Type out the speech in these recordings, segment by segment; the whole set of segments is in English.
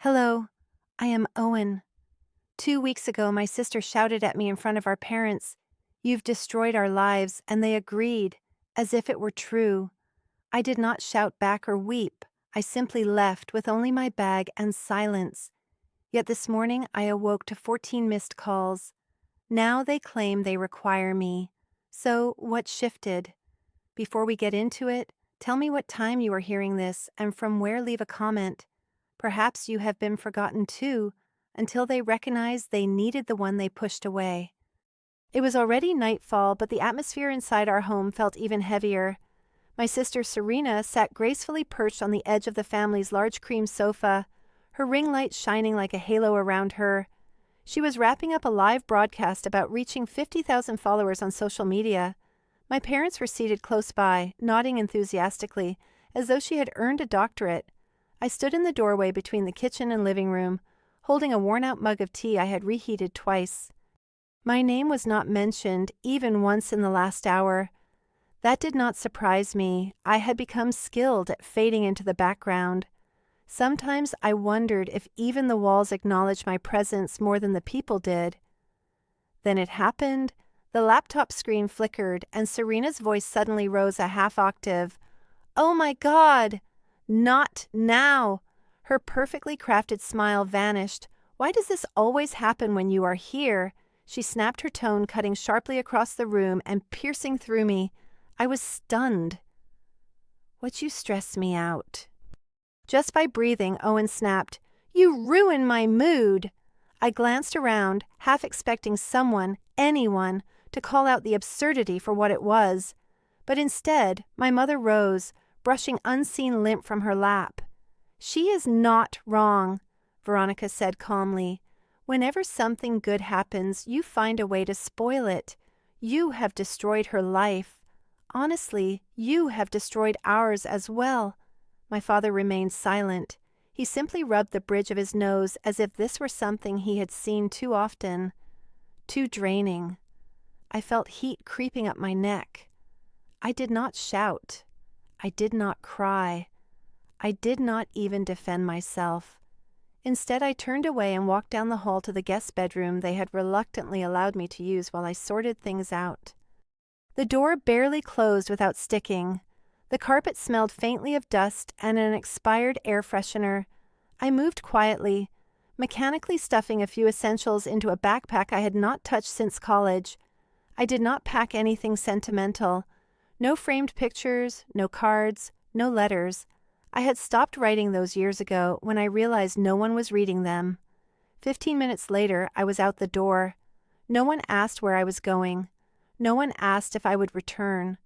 Hello, I am Owen. 2 weeks ago, my sister shouted at me in front of our parents, "You've destroyed our lives," and they agreed, as if it were true. I did not shout back or weep. I simply left with only my bag and silence. Yet this morning, I awoke to 14 missed calls. Now they claim they require me. So, what shifted? Before we get into it, tell me what time you are hearing this and from where. Leave a comment. Perhaps you have been forgotten too, until they recognize they needed the one they pushed away. It was already nightfall, but the atmosphere inside our home felt even heavier. My sister Serena sat gracefully perched on the edge of the family's large cream sofa, her ring light shining like a halo around her. She was wrapping up a live broadcast about reaching 50,000 followers on social media. My parents were seated close by, nodding enthusiastically, as though she had earned a doctorate. I stood in the doorway between the kitchen and living room, holding a worn-out mug of tea I had reheated twice. My name was not mentioned even once in the last hour. That did not surprise me. I had become skilled at fading into the background. Sometimes I wondered if even the walls acknowledged my presence more than the people did. Then it happened. The laptop screen flickered, and Serena's voice suddenly rose a half octave. "Oh my God! Not now!" Her perfectly crafted smile vanished. "Why does this always happen when you are here?" She snapped her tone, cutting sharply across the room and piercing through me. I was stunned. "What you stress me out." Just by breathing, Owen snapped, "You ruin my mood." I glanced around, half expecting someone, anyone, to call out the absurdity for what it was. But instead, my mother rose, brushing unseen lint from her lap. "She is not wrong," Veronica said calmly. "Whenever something good happens, you find a way to spoil it. You have destroyed her life. Honestly, you have destroyed ours as well." My father remained silent. He simply rubbed the bridge of his nose as if this were something he had seen too often. Too draining. I felt heat creeping up my neck. I did not shout. I did not cry. I did not even defend myself. Instead, I turned away and walked down the hall to the guest bedroom they had reluctantly allowed me to use while I sorted things out. The door barely closed without sticking. The carpet smelled faintly of dust and an expired air freshener. I moved quietly, mechanically stuffing a few essentials into a backpack I had not touched since college. I did not pack anything sentimental. No framed pictures, no cards, no letters. I had stopped writing those years ago when I realized no one was reading them. 15 minutes later, I was out the door. No one asked where I was going. No one asked if I would return.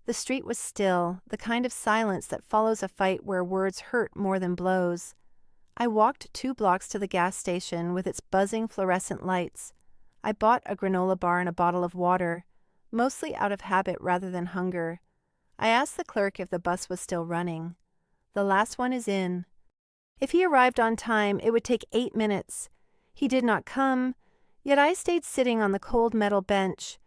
The street was still, the kind of silence that follows a fight where words hurt more than blows. I walked 2 blocks to the gas station with its buzzing fluorescent lights. I bought a granola bar and a bottle of water, mostly out of habit rather than hunger. I asked the clerk if the bus was still running. "The last one is in." If he arrived on time, it would take 8 minutes. He did not come, yet I stayed sitting on the cold metal bench,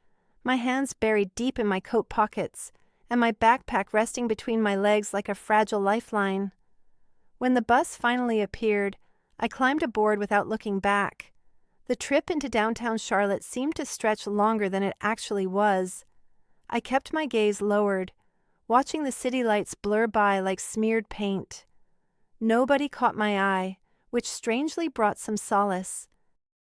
my hands buried deep in my coat pockets, and my backpack resting between my legs like a fragile lifeline. When the bus finally appeared, I climbed aboard without looking back. The trip into downtown Charlotte seemed to stretch longer than it actually was. I kept my gaze lowered, watching the city lights blur by like smeared paint. Nobody caught my eye, which strangely brought some solace.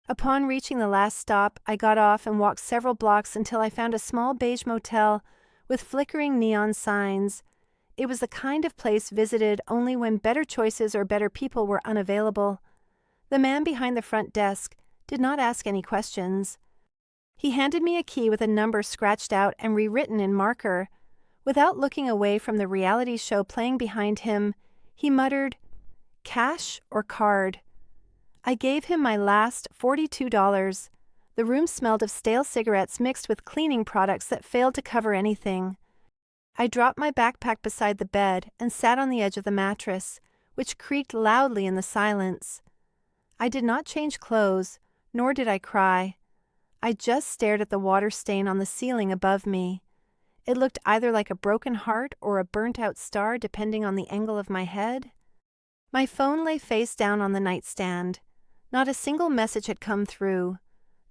Upon reaching the last stop, I got off and walked several blocks until I found a small beige motel with flickering neon signs. It was the kind of place visited only when better choices or better people were unavailable. The man behind the front desk did not ask any questions. He handed me a key with a number scratched out and rewritten in marker. Without looking away from the reality show playing behind him, he muttered, "Cash or card?" I gave him my last $42. The room smelled of stale cigarettes mixed with cleaning products that failed to cover anything. I dropped my backpack beside the bed and sat on the edge of the mattress, which creaked loudly in the silence. I did not change clothes, nor did I cry. I just stared at the water stain on the ceiling above me. It looked either like a broken heart or a burnt-out star depending on the angle of my head. My phone lay face down on the nightstand. Not a single message had come through.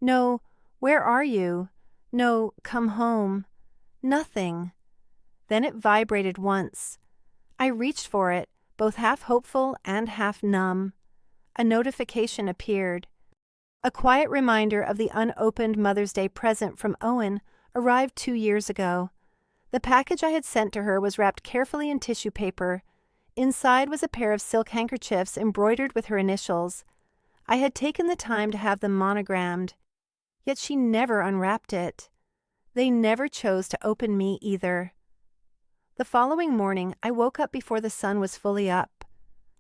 No, "Where are you?" No, "Come home." Nothing. Then it vibrated once. I reached for it, both half hopeful and half numb. A notification appeared. A quiet reminder of the unopened Mother's Day present from Owen arrived 2 years ago. The package I had sent to her was wrapped carefully in tissue paper. Inside was a pair of silk handkerchiefs embroidered with her initials. I had taken the time to have them monogrammed. Yet she never unwrapped it. They never chose to open me either. The following morning, I woke up before the sun was fully up.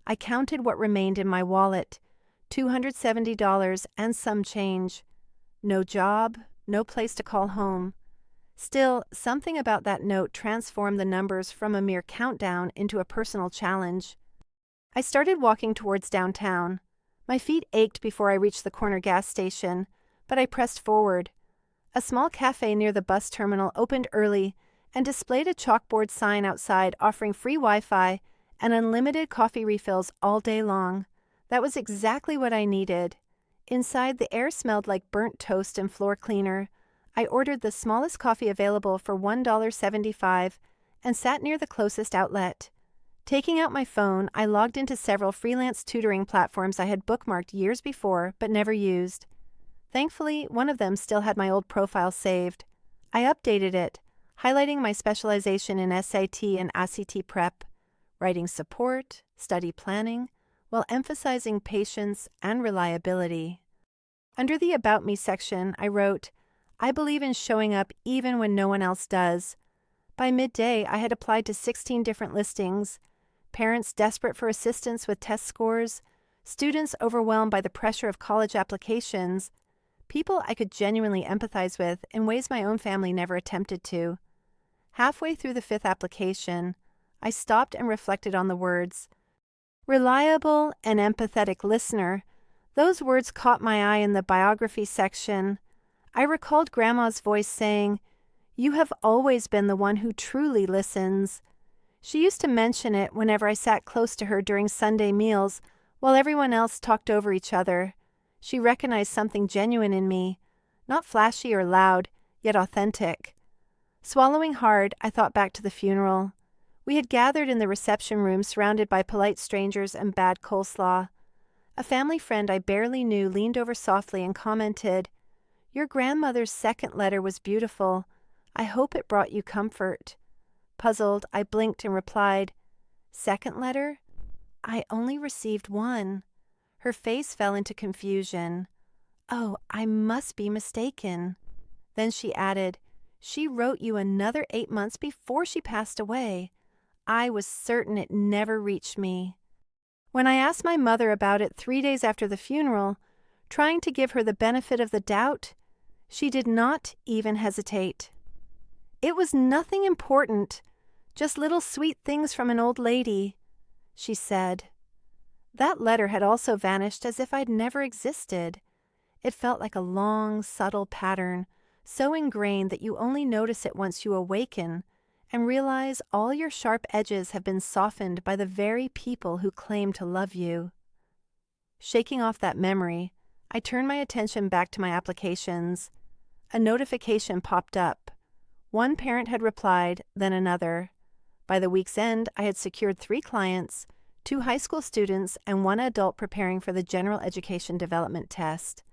I counted what remained in my wallet, $270 and some change. No job, no place to call home. Still, something about that note transformed the numbers from a mere countdown into a personal challenge. I started walking towards downtown. My feet ached before I reached the corner gas station, but I pressed forward. A small cafe near the bus terminal opened early and displayed a chalkboard sign outside offering free Wi-Fi and unlimited coffee refills all day long. That was exactly what I needed. Inside, the air smelled like burnt toast and floor cleaner. I ordered the smallest coffee available for $1.75 and sat near the closest outlet. Taking out my phone, I logged into several freelance tutoring platforms I had bookmarked years before but never used. Thankfully, one of them still had my old profile saved. I updated it, highlighting my specialization in SAT and ACT prep, writing support, study planning, while emphasizing patience and reliability. Under the About Me section, I wrote, "I believe in showing up even when no one else does." By midday, I had applied to 16 different listings. Parents desperate for assistance with test scores, students overwhelmed by the pressure of college applications, people I could genuinely empathize with in ways my own family never attempted to. Halfway through the 5th application, I stopped and reflected on the words. Reliable and empathetic listener. Those words caught my eye in the biography section. I recalled Grandma's voice saying, "You have always been the one who truly listens." She used to mention it whenever I sat close to her during Sunday meals while everyone else talked over each other. She recognized something genuine in me, not flashy or loud, yet authentic. Swallowing hard, I thought back to the funeral. We had gathered in the reception room surrounded by polite strangers and bad coleslaw. A family friend I barely knew leaned over softly and commented, "Your grandmother's second letter was beautiful. I hope it brought you comfort." Puzzled, I blinked and replied, "Second letter? I only received one." Her face fell into confusion. "Oh, I must be mistaken." Then she added, "She wrote you another 8 months before she passed away. I was certain it never reached me." When I asked my mother about it 3 days after the funeral, trying to give her the benefit of the doubt, she did not even hesitate. "It was nothing important, just little sweet things from an old lady," she said. That letter had also vanished as if I'd never existed. It felt like a long, subtle pattern, so ingrained that you only notice it once you awaken and realize all your sharp edges have been softened by the very people who claim to love you. Shaking off that memory, I turned my attention back to my applications. A notification popped up. One parent had replied, then another. By the week's end, I had secured 3 clients, 2 high school students, and 1 adult preparing for the General Education Development Test.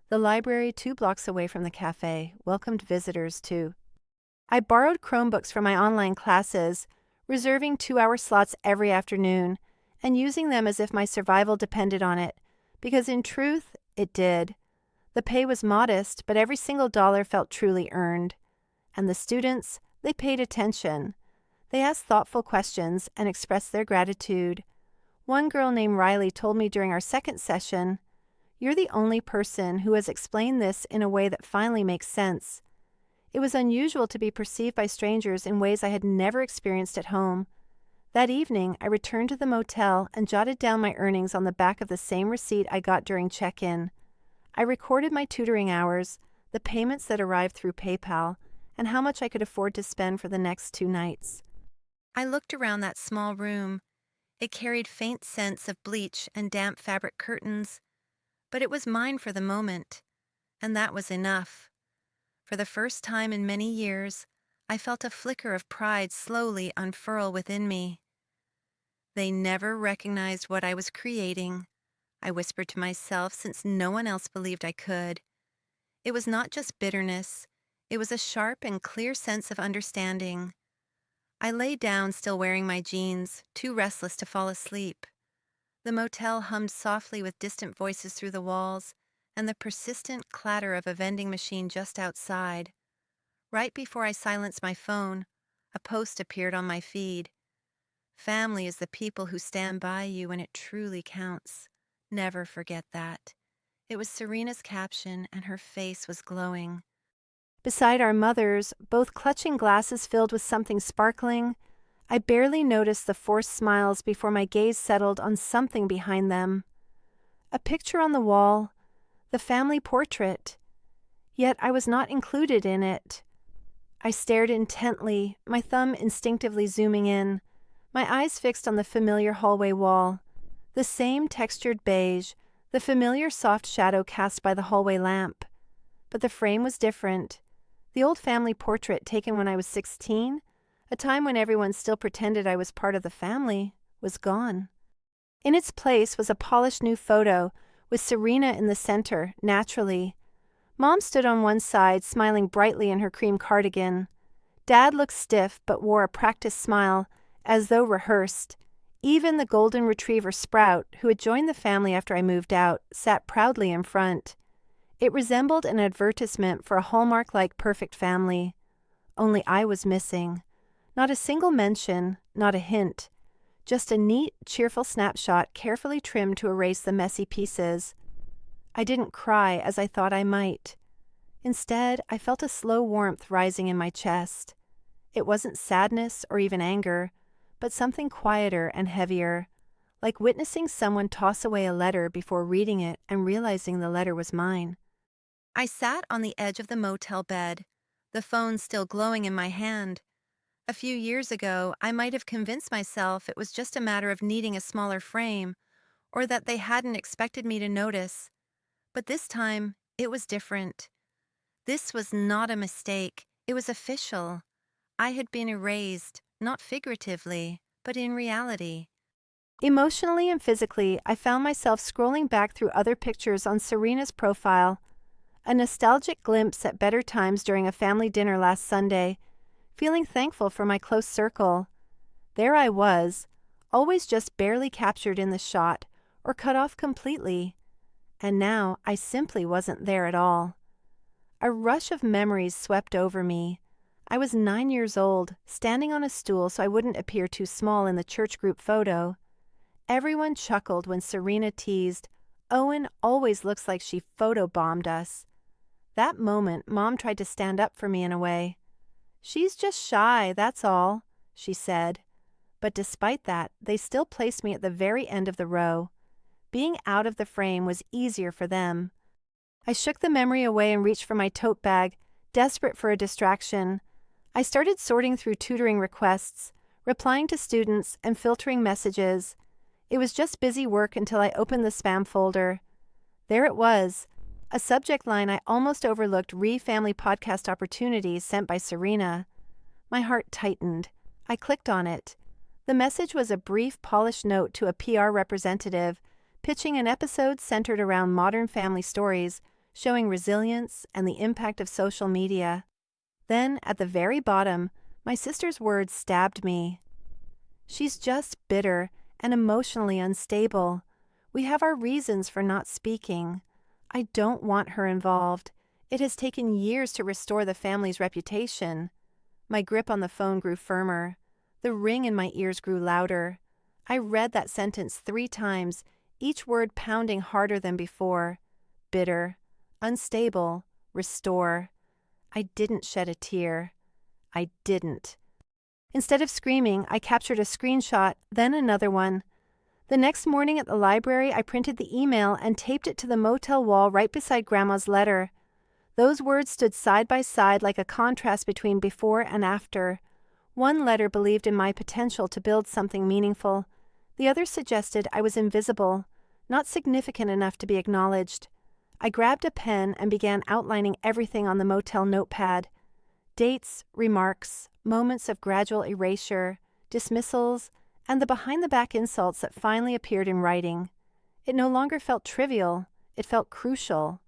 The library 2 blocks away from the cafe welcomed visitors, too. I borrowed Chromebooks for my online classes, reserving 2-hour slots every afternoon, and using them as if my survival depended on it, because in truth, it did. The pay was modest, but every single dollar felt truly earned. And the students, they paid attention. They asked thoughtful questions and expressed their gratitude. One girl named Riley told me during our second session, "You're the only person who has explained this in a way that finally makes sense." It was unusual to be perceived by strangers in ways I had never experienced at home. That evening, I returned to the motel and jotted down my earnings on the back of the same receipt I got during check-in. I recorded my tutoring hours, the payments that arrived through PayPal, and how much I could afford to spend for the next 2 nights. I looked around that small room. It carried faint scents of bleach and damp fabric curtains, but it was mine for the moment, and that was enough. For the first time in many years, I felt a flicker of pride slowly unfurl within me. They never recognized what I was creating, I whispered to myself, since no one else believed I could. It was not just bitterness, it was a sharp and clear sense of understanding. I lay down, still wearing my jeans, too restless to fall asleep. The motel hummed softly with distant voices through the walls and the persistent clatter of a vending machine just outside. Right before I silenced my phone, a post appeared on my feed. Family is the people who stand by you when it truly counts. Never forget that. It was Serena's caption, and her face was glowing. Beside our mothers, both clutching glasses filled with something sparkling, I barely noticed the forced smiles before my gaze settled on something behind them. A picture on the wall, the family portrait. Yet I was not included in it. I stared intently, my thumb instinctively zooming in, my eyes fixed on the familiar hallway wall. The same textured beige, the familiar soft shadow cast by the hallway lamp. But the frame was different. The old family portrait taken when I was 16, a time when everyone still pretended I was part of the family, was gone. In its place was a polished new photo, with Serena in the center, naturally. Mom stood on one side, smiling brightly in her cream cardigan. Dad looked stiff but wore a practiced smile, as though rehearsed. Even the golden retriever Sprout, who had joined the family after I moved out, sat proudly in front. It resembled an advertisement for a Hallmark-like perfect family. Only I was missing. Not a single mention, not a hint. Just a neat, cheerful snapshot carefully trimmed to erase the messy pieces. I didn't cry as I thought I might. Instead, I felt a slow warmth rising in my chest. It wasn't sadness or even anger, but something quieter and heavier, like witnessing someone toss away a letter before reading it and realizing the letter was mine. I sat on the edge of the motel bed, the phone still glowing in my hand. A few years ago, I might have convinced myself it was just a matter of needing a smaller frame, or that they hadn't expected me to notice. But this time, it was different. This was not a mistake. It was official. I had been erased, not figuratively, but in reality. Emotionally and physically, I found myself scrolling back through other pictures on Serena's profile, a nostalgic glimpse at better times during a family dinner last Sunday, feeling thankful for my close circle. There I was, always just barely captured in the shot, or cut off completely. And now I simply wasn't there at all. A rush of memories swept over me. I was 9 years old, standing on a stool so I wouldn't appear too small in the church group photo. Everyone chuckled when Serena teased, "Owen always looks like she photobombed us." That moment, Mom tried to stand up for me in a way. "She's just shy, that's all," she said. But despite that, they still placed me at the very end of the row. Being out of the frame was easier for them. I shook the memory away and reached for my tote bag, desperate for a distraction. I started sorting through tutoring requests, replying to students, and filtering messages. It was just busy work until I opened the spam folder. There it was, a subject line I almost overlooked: Re-Family Podcast Opportunities sent by Serena. My heart tightened. I clicked on it. The message was a brief, polished note to a PR representative, pitching an episode centered around modern family stories, showing resilience and the impact of social media. Then, at the very bottom, my sister's words stabbed me. "She's just bitter and emotionally unstable. We have our reasons for not speaking. I don't want her involved. It has taken years to restore the family's reputation." My grip on the phone grew firmer. The ring in my ears grew louder. I read that sentence 3 times, each word pounding harder than before. Bitter, unstable, restore. I didn't shed a tear. I didn't. Instead of screaming, I captured a screenshot, then another one. The next morning at the library, I printed the email and taped it to the motel wall right beside Grandma's letter. Those words stood side by side like a contrast between before and after. One letter believed in my potential to build something meaningful. The other suggested I was invisible, not significant enough to be acknowledged. I grabbed a pen and began outlining everything on the motel notepad. Dates, remarks, moments of gradual erasure, dismissals, and the behind-the-back insults that finally appeared in writing. It no longer felt trivial, it felt crucial.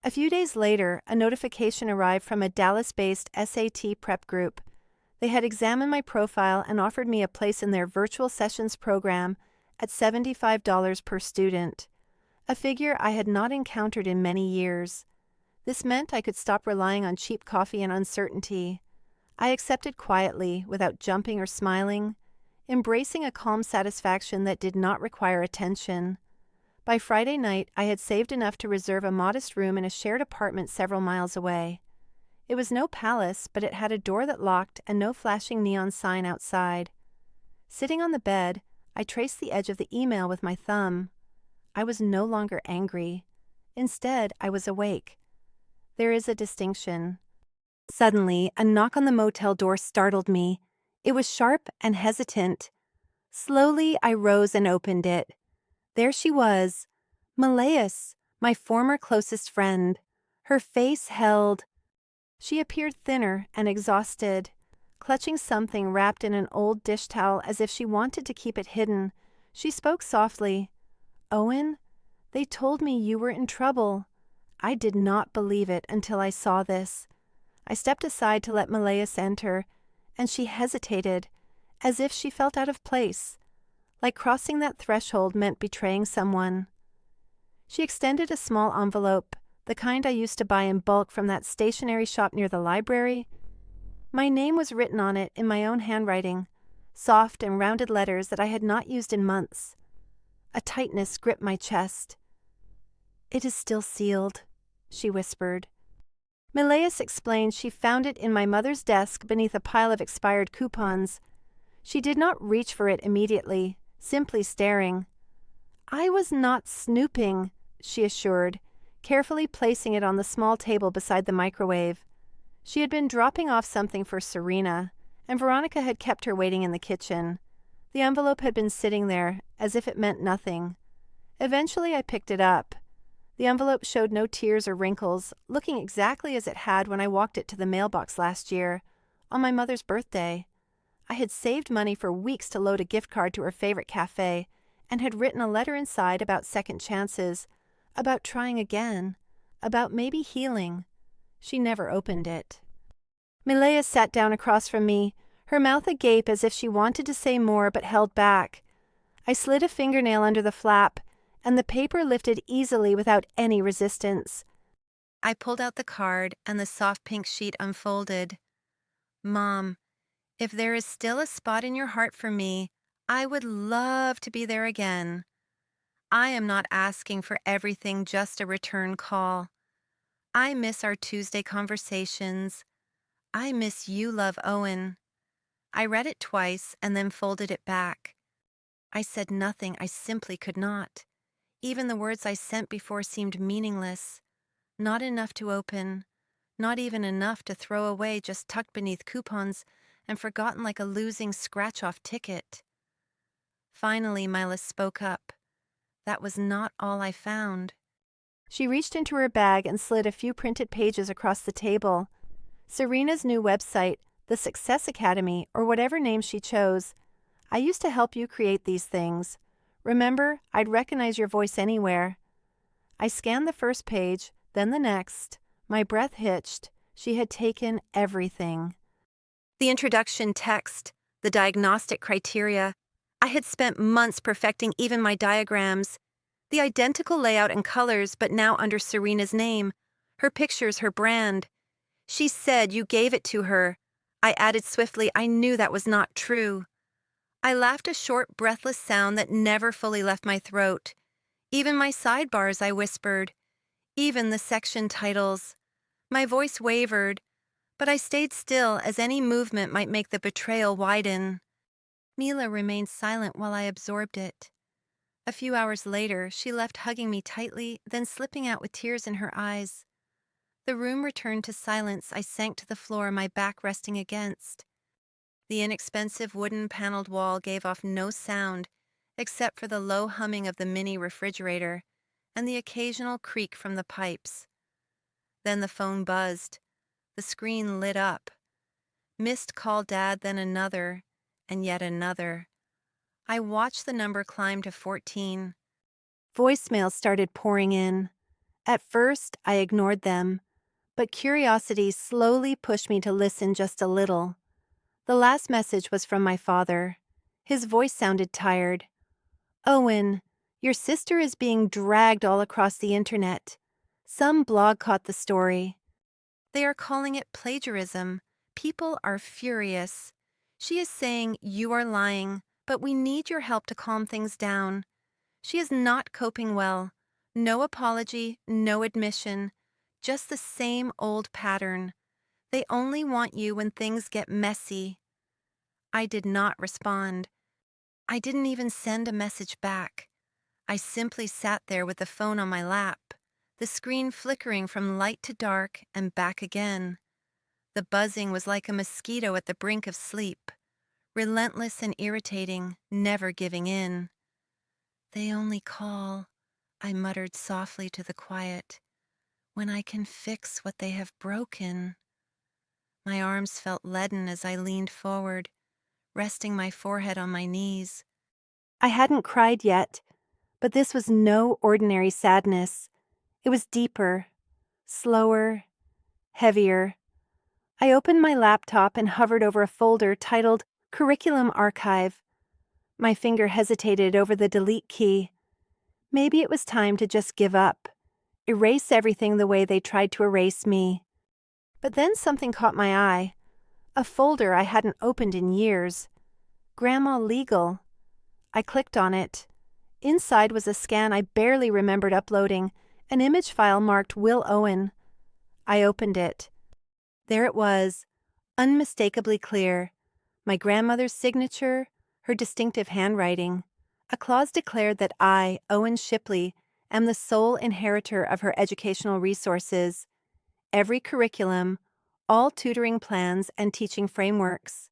A few days later, a notification arrived from a Dallas-based SAT prep group. They had examined my profile and offered me a place in their virtual sessions program at $75 per student, a figure I had not encountered in many years. This meant I could stop relying on cheap coffee and uncertainty. I accepted quietly, without jumping or smiling, embracing a calm satisfaction that did not require attention. By Friday night, I had saved enough to reserve a modest room in a shared apartment several miles away. It was no palace, but it had a door that locked and no flashing neon sign outside. Sitting on the bed, I traced the edge of the email with my thumb. I was no longer angry. Instead, I was awake. There is a distinction. Suddenly, a knock on the motel door startled me. It was sharp and hesitant. Slowly, I rose and opened it. There she was, Meleus, my former closest friend. Her face held. She appeared thinner and exhausted, clutching something wrapped in an old dish towel as if she wanted to keep it hidden. She spoke softly. "Owen, they told me you were in trouble." I did not believe it until I saw this. I stepped aside to let Meleus enter, and she hesitated, as if she felt out of place, like crossing that threshold meant betraying someone. She extended a small envelope, the kind I used to buy in bulk from that stationery shop near the library. My name was written on it in my own handwriting, soft and rounded letters that I had not used in months. A tightness gripped my chest. "It is still sealed," she whispered. Meleus explained she found it in my mother's desk beneath a pile of expired coupons. She did not reach for it immediately, simply staring. "I was not snooping," she assured, carefully placing it on the small table beside the microwave. She had been dropping off something for Serena, and Veronica had kept her waiting in the kitchen. The envelope had been sitting there, as if it meant nothing. Eventually I picked it up. The envelope showed no tears or wrinkles, looking exactly as it had when I walked it to the mailbox last year, on my mother's birthday. I had saved money for weeks to load a gift card to her favorite cafe, and had written a letter inside about second chances, about trying again, about maybe healing. She never opened it. Meleus sat down across from me, her mouth agape as if she wanted to say more but held back. I slid a fingernail under the flap, and the paper lifted easily without any resistance. I pulled out the card, and the soft pink sheet unfolded. "Mom, if there is still a spot in your heart for me, I would love to be there again. I am not asking for everything, just a return call. I miss our Tuesday conversations. I miss you, love, Owen." I read it twice and then folded it back. I said nothing. I simply could not. Even the words I sent before seemed meaningless. Not enough to open. Not even enough to throw away, just tucked beneath coupons and forgotten like a losing scratch-off ticket. Finally, Milas spoke up. That was not all I found. She reached into her bag and slid a few printed pages across the table. Serena's new website, the Success Academy, or whatever name she chose. "I used to help you create these things. Remember, I'd recognize your voice anywhere." I scanned the first page, then the next. My breath hitched. She had taken everything. The introduction text, the diagnostic criteria. I had spent months perfecting even my diagrams. The identical layout and colors, but now under Serena's name. Her pictures, her brand. She said you gave it to her. I added swiftly, I knew that was not true. I laughed, a short, breathless sound that never fully left my throat. Even my sidebars, I whispered. Even the section titles. My voice wavered, but I stayed still as any movement might make the betrayal widen. Mila remained silent while I absorbed it. A few hours later, she left hugging me tightly, then slipping out with tears in her eyes. The room returned to silence. I sank to the floor, my back resting against. The inexpensive wooden paneled wall gave off no sound, except for the low humming of the mini refrigerator and the occasional creak from the pipes. Then the phone buzzed. The screen lit up. Missed call Dad, then another, and yet another. I watched the number climb to 14. Voicemails started pouring in. At first, I ignored them, but curiosity slowly pushed me to listen just a little. The last message was from my father. His voice sounded tired. "Owen, your sister is being dragged all across the internet. Some blog caught the story. They are calling it plagiarism. People are furious. She is saying you are lying, but we need your help to calm things down. She is not coping well. No apology, no admission. Just the same old pattern. They only want you when things get messy." I did not respond. I didn't even send a message back. I simply sat there with the phone on my lap, the screen flickering from light to dark and back again. The buzzing was like a mosquito at the brink of sleep, relentless and irritating, never giving in. "They only call," I muttered softly to the quiet, "when I can fix what they have broken." My arms felt leaden as I leaned forward, resting my forehead on my knees. I hadn't cried yet, but this was no ordinary sadness. It was deeper, slower, heavier. I opened my laptop and hovered over a folder titled Curriculum Archive. My finger hesitated over the delete key. Maybe it was time to just give up, erase everything the way they tried to erase me. But then something caught my eye. A folder I hadn't opened in years. Grandma Legal. I clicked on it. Inside was a scan I barely remembered uploading, an image file marked Will Owen. I opened it. There it was, unmistakably clear. My grandmother's signature, her distinctive handwriting. A clause declared that I, Owen Shipley, am the sole inheritor of her educational resources, every curriculum, all tutoring plans and teaching frameworks.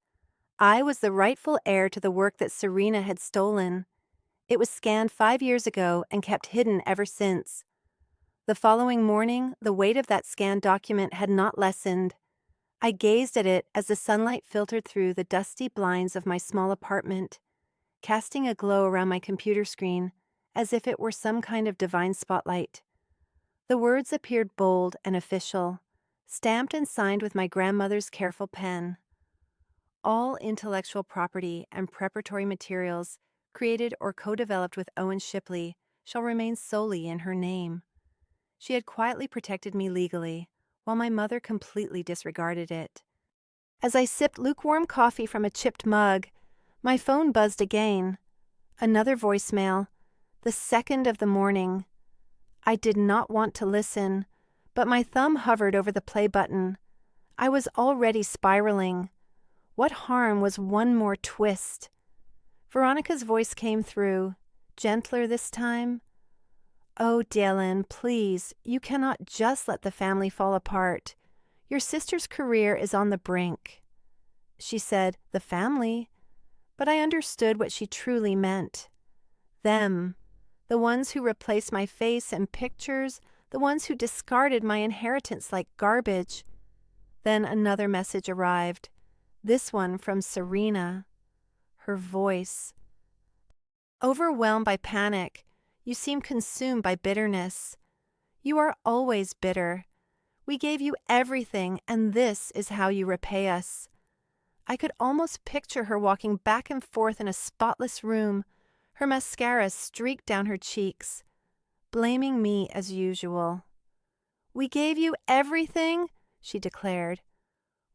I was the rightful heir to the work that Serena had stolen. It was scanned 5 years ago and kept hidden ever since. The following morning, the weight of that scanned document had not lessened. I gazed at it as the sunlight filtered through the dusty blinds of my small apartment, casting a glow around my computer screen, as if it were some kind of divine spotlight. The words appeared bold and official, stamped and signed with my grandmother's careful pen. All intellectual property and preparatory materials created or co-developed with Owen Shipley shall remain solely in her name. She had quietly protected me legally, while my mother completely disregarded it. As I sipped lukewarm coffee from a chipped mug, my phone buzzed again. Another voicemail, the second of the morning. I did not want to listen, but my thumb hovered over the play button. I was already spiraling. What harm was one more twist? Veronica's voice came through, gentler this time. "Oh, Dylan, please, you cannot just let the family fall apart. Your sister's career is on the brink." She said, "the family," but I understood what she truly meant. Them, the ones who replaced my face and pictures, the ones who discarded my inheritance like garbage. Then another message arrived, this one from Serena. Her voice. "Overwhelmed by panic, you seem consumed by bitterness. You are always bitter. We gave you everything, and this is how you repay us." I could almost picture her walking back and forth in a spotless room, her mascara streaked down her cheeks, blaming me as usual. "We gave you everything?" she declared.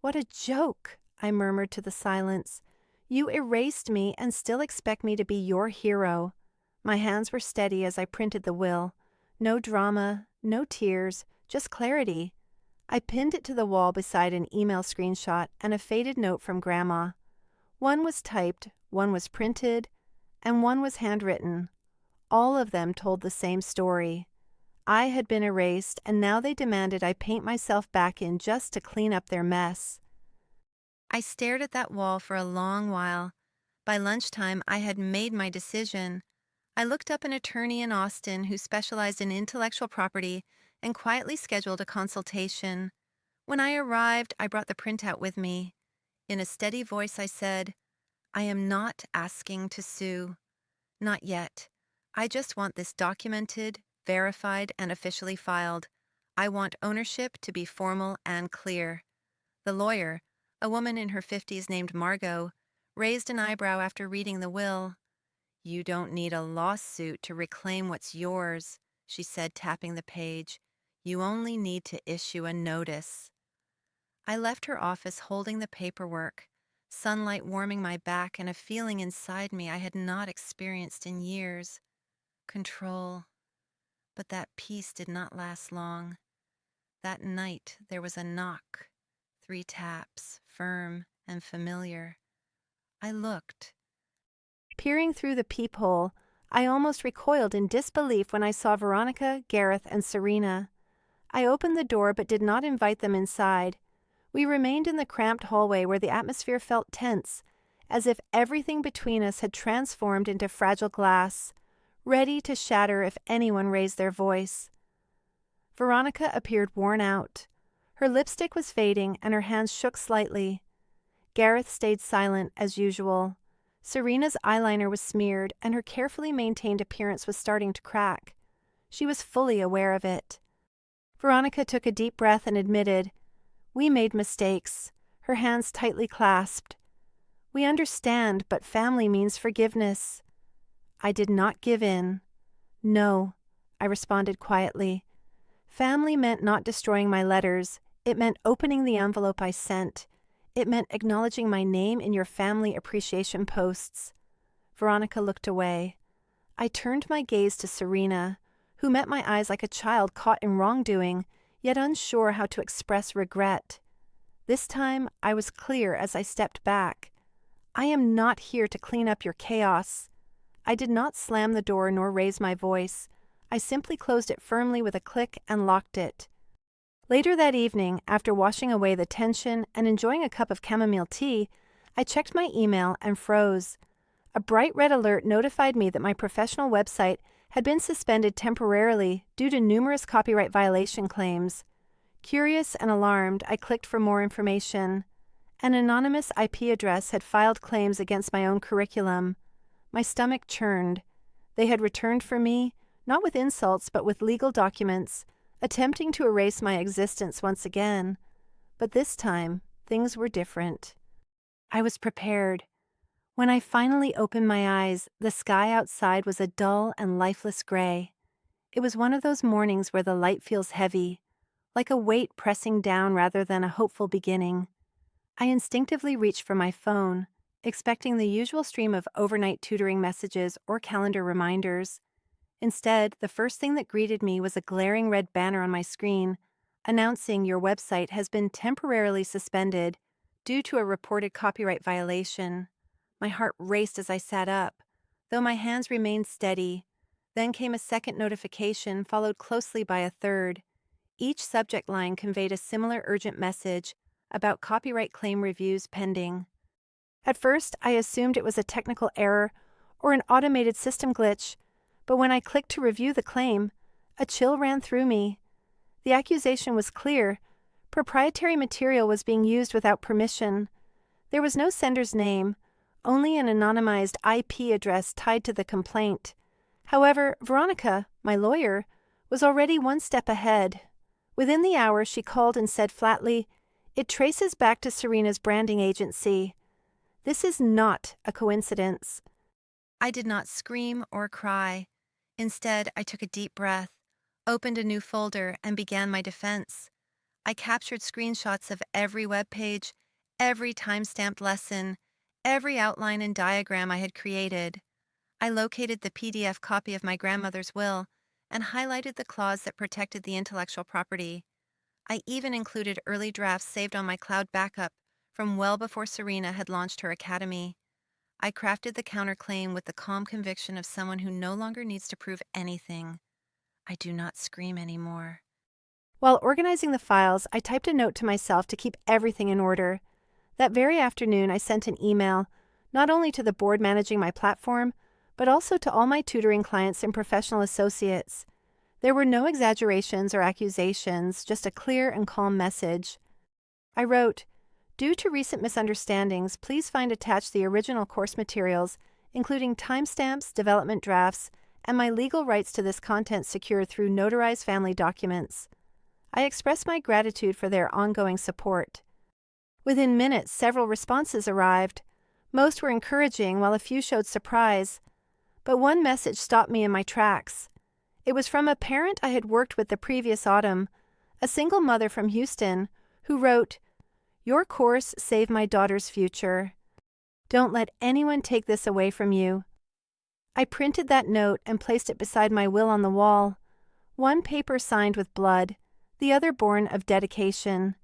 "What a joke," I murmured to the silence. "You erased me and still expect me to be your hero." My hands were steady as I printed the will. No drama, no tears, just clarity. I pinned it to the wall beside an email screenshot and a faded note from Grandma. One was typed, one was printed, and one was handwritten. All of them told the same story. I had been erased, and now they demanded I paint myself back in just to clean up their mess. I stared at that wall for a long while, By lunchtime, I had made my decision. I looked up an attorney in Austin who specialized in intellectual property and quietly scheduled a consultation. When I arrived, I brought the printout with me. In a steady voice, I said, "I am not asking to sue. Not yet. I just want this documented, verified, and officially filed. I want ownership to be formal and clear." The lawyer, a woman in her 50s named Margot, raised an eyebrow after reading the will. "You don't need a lawsuit to reclaim what's yours," she said, tapping the page. "You only need to issue a notice." I left her office holding the paperwork, sunlight warming my back and a feeling inside me I had not experienced in years. Control. But that peace did not last long. That night there was a knock, 3 taps, firm and familiar. I looked. Peering through the peephole, I almost recoiled in disbelief when I saw Veronica, Gareth, and Serena. I opened the door but did not invite them inside. We remained in the cramped hallway where the atmosphere felt tense, as if everything between us had transformed into fragile glass, ready to shatter if anyone raised their voice. Veronica appeared worn out. Her lipstick was fading and her hands shook slightly. Gareth stayed silent as usual. Serena's eyeliner was smeared and her carefully maintained appearance was starting to crack. She was fully aware of it. Veronica took a deep breath and admitted, "We made mistakes," her hands tightly clasped. "We understand, but family means forgiveness." I did not give in. "No," I responded quietly. Family meant not destroying my letters. It meant opening the envelope I sent. It meant acknowledging my name in your family appreciation posts. Veronica looked away. I turned my gaze to Serena, who met my eyes like a child caught in wrongdoing, yet unsure how to express regret. This time, I was clear as I stepped back. "I am not here to clean up your chaos." I did not slam the door nor raise my voice. I simply closed it firmly with a click and locked it. Later that evening, after washing away the tension and enjoying a cup of chamomile tea, I checked my email and froze. A bright red alert notified me that my professional website had been suspended temporarily due to numerous copyright violation claims. Curious and alarmed, I clicked for more information. An anonymous IP address had filed claims against my own curriculum. My stomach churned. They had returned for me, not with insults but with legal documents, attempting to erase my existence once again. But this time, things were different. I was prepared. When I finally opened my eyes, the sky outside was a dull and lifeless gray. It was one of those mornings where the light feels heavy, like a weight pressing down rather than a hopeful beginning. I instinctively reached for my phone, expecting the usual stream of overnight tutoring messages or calendar reminders. Instead, the first thing that greeted me was a glaring red banner on my screen announcing your website has been temporarily suspended due to a reported copyright violation. My heart raced as I sat up, though my hands remained steady. Then came a second notification, followed closely by a third. Each subject line conveyed a similar urgent message about copyright claim reviews pending. At first, I assumed it was a technical error or an automated system glitch, but when I clicked to review the claim, a chill ran through me. The accusation was clear. Proprietary material was being used without permission. There was no sender's name, only an anonymized IP address tied to the complaint. However, Veronica, my lawyer, was already one step ahead. Within the hour, she called and said flatly, "It traces back to Serena's branding agency. This is not a coincidence." I did not scream or cry. Instead, I took a deep breath, opened a new folder, and began my defense. I captured screenshots of every web page, every time-stamped lesson, every outline and diagram I had created. I located the PDF copy of my grandmother's will and highlighted the clause that protected the intellectual property. I even included early drafts saved on my cloud backup from well before Serena had launched her academy. I crafted the counterclaim with the calm conviction of someone who no longer needs to prove anything. I do not scream anymore. While organizing the files, I typed a note to myself to keep everything in order. That very afternoon, I sent an email, not only to the board managing my platform, but also to all my tutoring clients and professional associates. There were no exaggerations or accusations, just a clear and calm message. I wrote, "Due to recent misunderstandings, please find attached the original course materials, including timestamps, development drafts, and my legal rights to this content secured through notarized family documents. I express my gratitude for their ongoing support." Within minutes, several responses arrived. Most were encouraging, while a few showed surprise. But one message stopped me in my tracks. It was from a parent I had worked with the previous autumn, a single mother from Houston, who wrote, "Your course saved my daughter's future. Don't let anyone take this away from you." I printed that note and placed it beside my will on the wall. One paper signed with blood, the other born of dedication.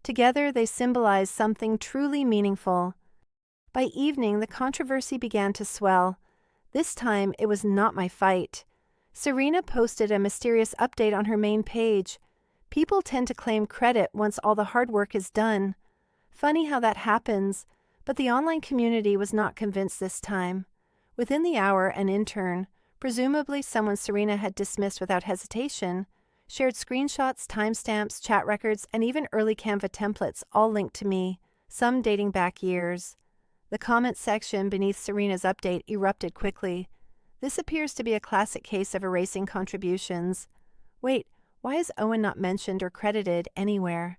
Together they symbolized something truly meaningful. By evening, the controversy began to swell. This time, it was not my fight. Serena posted a mysterious update on her main page. People tend to claim credit once all the hard work is done. Funny how that happens, but the online community was not convinced this time. Within the hour, an intern, presumably someone Serena had dismissed without hesitation, shared screenshots, timestamps, chat records, and even early Canva templates, all linked to me, some dating back years. The comment section beneath Serena's update erupted quickly. This appears to be a classic case of erasing contributions. Wait, why is Owen not mentioned or credited anywhere?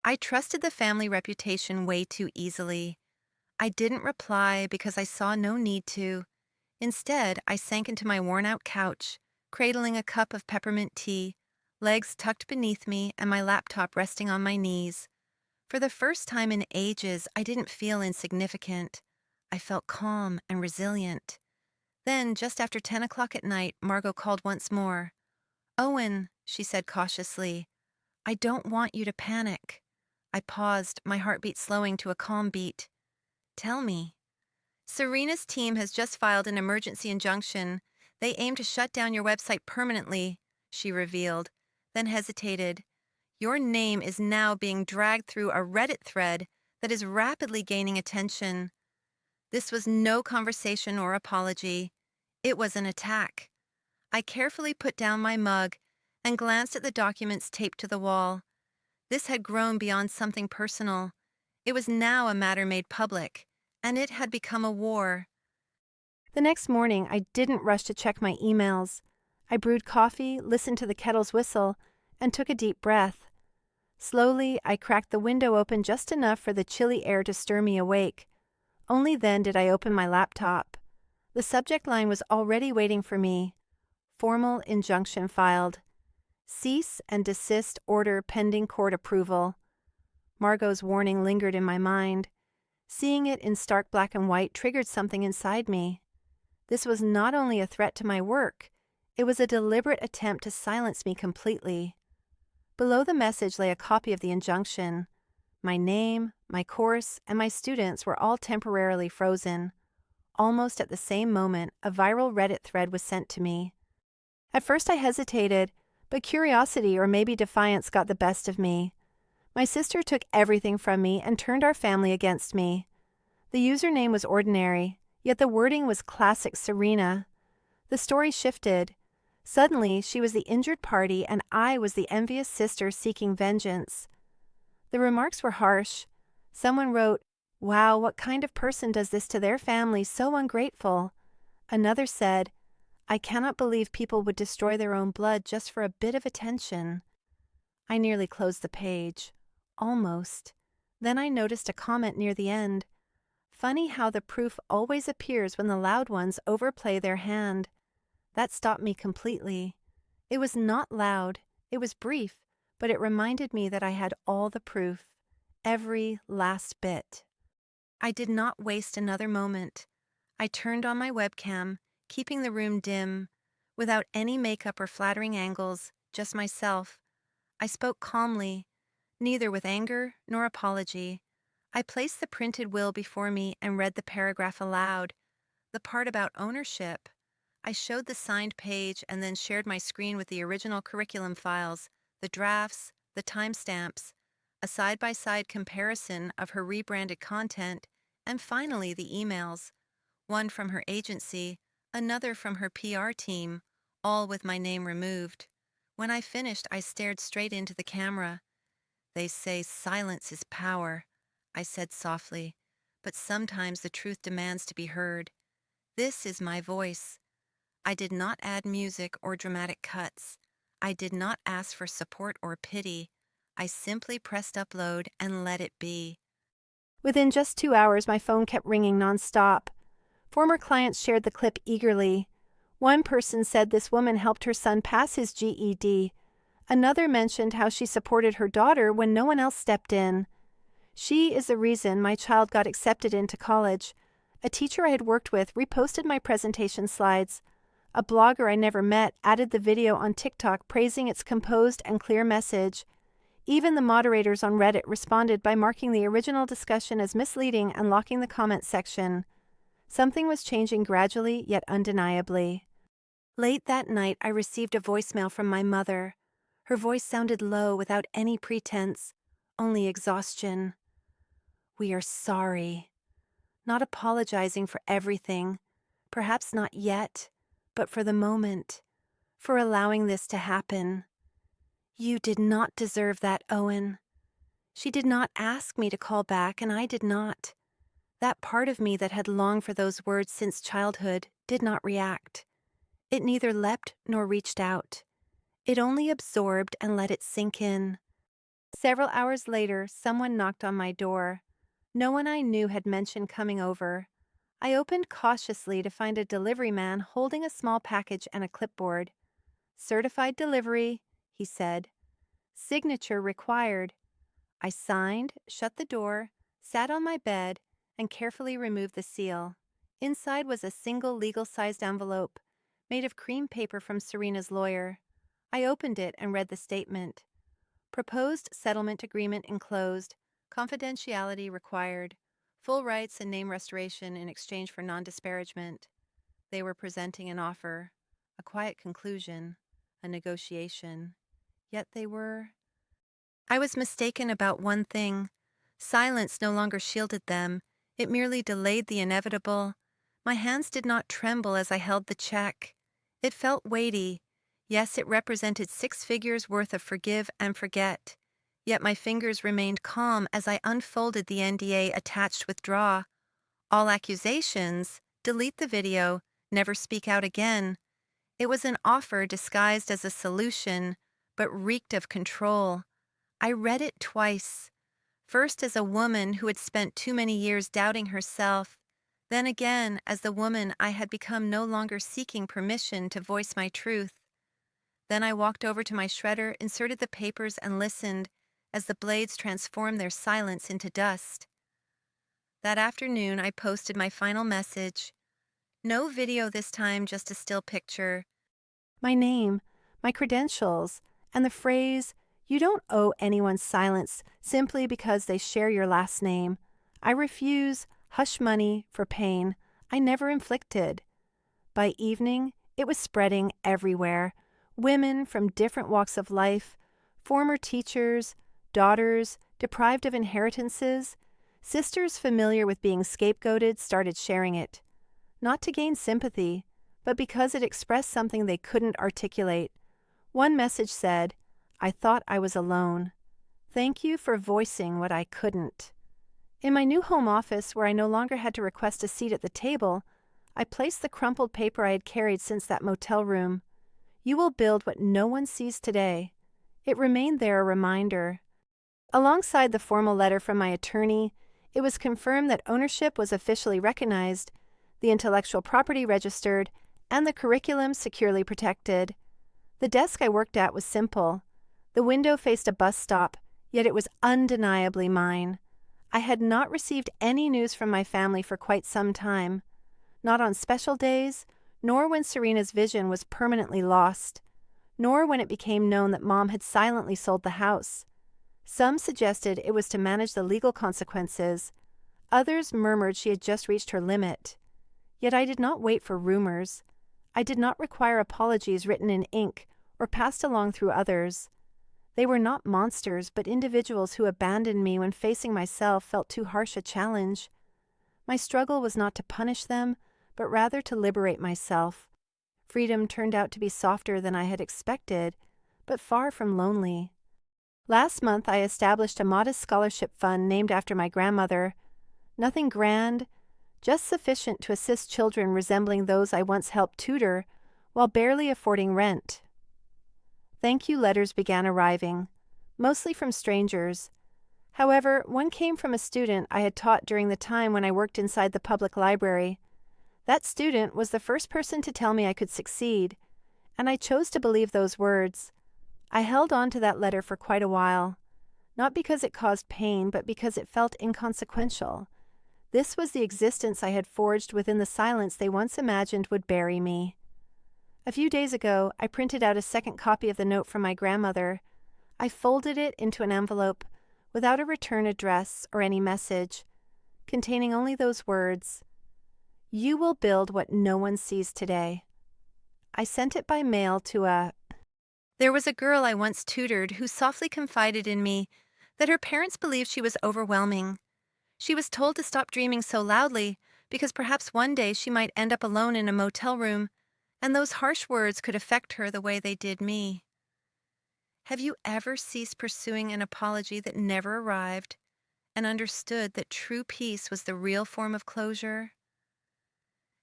I trusted the family reputation way too easily. I didn't reply because I saw no need to. Instead, I sank into my worn-out couch, cradling a cup of peppermint tea, legs tucked beneath me and my laptop resting on my knees. For the first time in ages, I didn't feel insignificant. I felt calm and resilient. Then, just after 10 o'clock at night, Margot called once more. "Owen," she said cautiously, "I don't want you to panic." I paused, my heartbeat slowing to a calm beat. "Tell me." "Serena's team has just filed an emergency injunction. They aim to shut down your website permanently," she revealed, then hesitated. "Your name is now being dragged through a Reddit thread that is rapidly gaining attention." This was no conversation or apology. It was an attack. I carefully put down my mug and glanced at the documents taped to the wall. This had grown beyond something personal. It was now a matter made public, and it had become a war. The next morning, I didn't rush to check my emails. I brewed coffee, listened to the kettle's whistle, and took a deep breath. Slowly, I cracked the window open just enough for the chilly air to stir me awake. Only then did I open my laptop. The subject line was already waiting for me. Formal injunction filed. Cease and desist order pending court approval. Margot's warning lingered in my mind. Seeing it in stark black and white triggered something inside me. This was not only a threat to my work, it was a deliberate attempt to silence me completely. Below the message lay a copy of the injunction. My name, my course, and my students were all temporarily frozen. Almost at the same moment, a viral Reddit thread was sent to me. At first I hesitated, but curiosity or maybe defiance got the best of me. My sister took everything from me and turned our family against me. The username was ordinary, yet the wording was classic Serena. The story shifted. Suddenly, she was the injured party and I was the envious sister seeking vengeance. The remarks were harsh. Someone wrote, "Wow, what kind of person does this to their family, so ungrateful." Another said, "I cannot believe people would destroy their own blood just for a bit of attention." I nearly closed the page. Almost. Then I noticed a comment near the end. Funny how the proof always appears when the loud ones overplay their hand. That stopped me completely. It was not loud, it was brief, but it reminded me that I had all the proof, every last bit. I did not waste another moment. I turned on my webcam, keeping the room dim, without any makeup or flattering angles, just myself. I spoke calmly, neither with anger nor apology. I placed the printed will before me and read the paragraph aloud, the part about ownership. I showed the signed page and then shared my screen with the original curriculum files, the drafts, the timestamps, a side-by-side comparison of her rebranded content, And finally, the emails, one from her agency, another from her PR team, all with my name removed. When I finished, I stared straight into the camera. "They say silence is power," I said softly, "but sometimes the truth demands to be heard. This is my voice." I did not add music or dramatic cuts. I did not ask for support or pity. I simply pressed upload and let it be. Within just 2 hours, my phone kept ringing nonstop. Former clients shared the clip eagerly. One person said this woman helped her son pass his GED. Another mentioned how she supported her daughter when no one else stepped in. "She is the reason my child got accepted into college." A teacher I had worked with reposted my presentation slides. A blogger I never met added the video on TikTok praising its composed and clear message. Even the moderators on Reddit responded by marking the original discussion as misleading and locking the comment section. Something was changing gradually yet undeniably. Late that night, I received a voicemail from my mother. Her voice sounded low without any pretense, only exhaustion. "We are sorry." Not apologizing for everything, perhaps not yet, but for the moment, for allowing this to happen. "You did not deserve that, Owen." She did not ask me to call back, and I did not. That part of me that had longed for those words since childhood did not react. It neither leapt nor reached out. It only absorbed and let it sink in. Several hours later, someone knocked on my door. No one I knew had mentioned coming over. I opened cautiously to find a delivery man holding a small package and a clipboard. "Certified delivery," he said. "Signature required." I signed, shut the door, sat on my bed, and carefully removed the seal. Inside was a single legal-sized envelope, made of cream paper from Serena's lawyer. I opened it and read the statement. "Proposed settlement agreement enclosed. Confidentiality required. Full rights and name restoration in exchange for non-disparagement." They were presenting an offer, a quiet conclusion, a negotiation. Yet they were... I was mistaken about one thing. Silence no longer shielded them. It merely delayed the inevitable. My hands did not tremble as I held the check. It felt weighty. Yes, it represented 6 figures worth of forgive and forget. Yet my fingers remained calm as I unfolded the NDA attached withdraw. All accusations, delete the video, never speak out again. It was an offer disguised as a solution, but reeked of control. I read it twice. First as a woman who had spent too many years doubting herself, then again as the woman I had become no longer seeking permission to voice my truth. Then I walked over to my shredder, inserted the papers, and listened as the blades transformed their silence into dust. That afternoon, I posted my final message. No video this time, just a still picture. My name, my credentials, and the phrase, "You don't owe anyone silence simply because they share your last name. I refuse hush money for pain I never inflicted." By evening, it was spreading everywhere. Women from different walks of life, former teachers, daughters deprived of inheritances, sisters familiar with being scapegoated started sharing it. Not to gain sympathy, but because it expressed something they couldn't articulate. One message said, "I thought I was alone. Thank you for voicing what I couldn't." In my new home office, where I no longer had to request a seat at the table, I placed the crumpled paper I had carried since that motel room. "You will build what no one sees today." It remained there a reminder. Alongside the formal letter from my attorney, it was confirmed that ownership was officially recognized, the intellectual property registered, and the curriculum securely protected. The desk I worked at was simple. The window faced a bus stop, yet it was undeniably mine. I had not received any news from my family for quite some time. Not on special days, nor when Serena's vision was permanently lost, nor when it became known that Mom had silently sold the house. Some suggested it was to manage the legal consequences. Others murmured she had just reached her limit. Yet I did not wait for rumors. I did not require apologies written in ink or passed along through others. They were not monsters, but individuals who abandoned me when facing myself felt too harsh a challenge. My struggle was not to punish them, but rather to liberate myself. Freedom turned out to be softer than I had expected, but far from lonely. Last month, I established a modest scholarship fund named after my grandmother. Nothing grand, just sufficient to assist children resembling those I once helped tutor while barely affording rent. Thank you letters began arriving, mostly from strangers. However, one came from a student I had taught during the time when I worked inside the public library. That student was the first person to tell me I could succeed, and I chose to believe those words. I held on to that letter for quite a while, not because it caused pain, but because it felt inconsequential. This was the existence I had forged within the silence they once imagined would bury me. A few days ago, I printed out a second copy of the note from my grandmother. I folded it into an envelope without a return address or any message, containing only those words, "You will build what no one sees today." I sent it by mail to There was a girl I once tutored who softly confided in me that her parents believed she was overwhelming. She was told to stop dreaming so loudly because perhaps one day she might end up alone in a motel room, and those harsh words could affect her the way they did me. Have you ever ceased pursuing an apology that never arrived and understood that true peace was the real form of closure?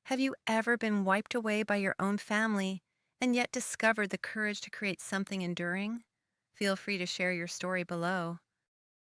Have you ever been wiped away by your own family and yet discovered the courage to create something enduring? Feel free to share your story below.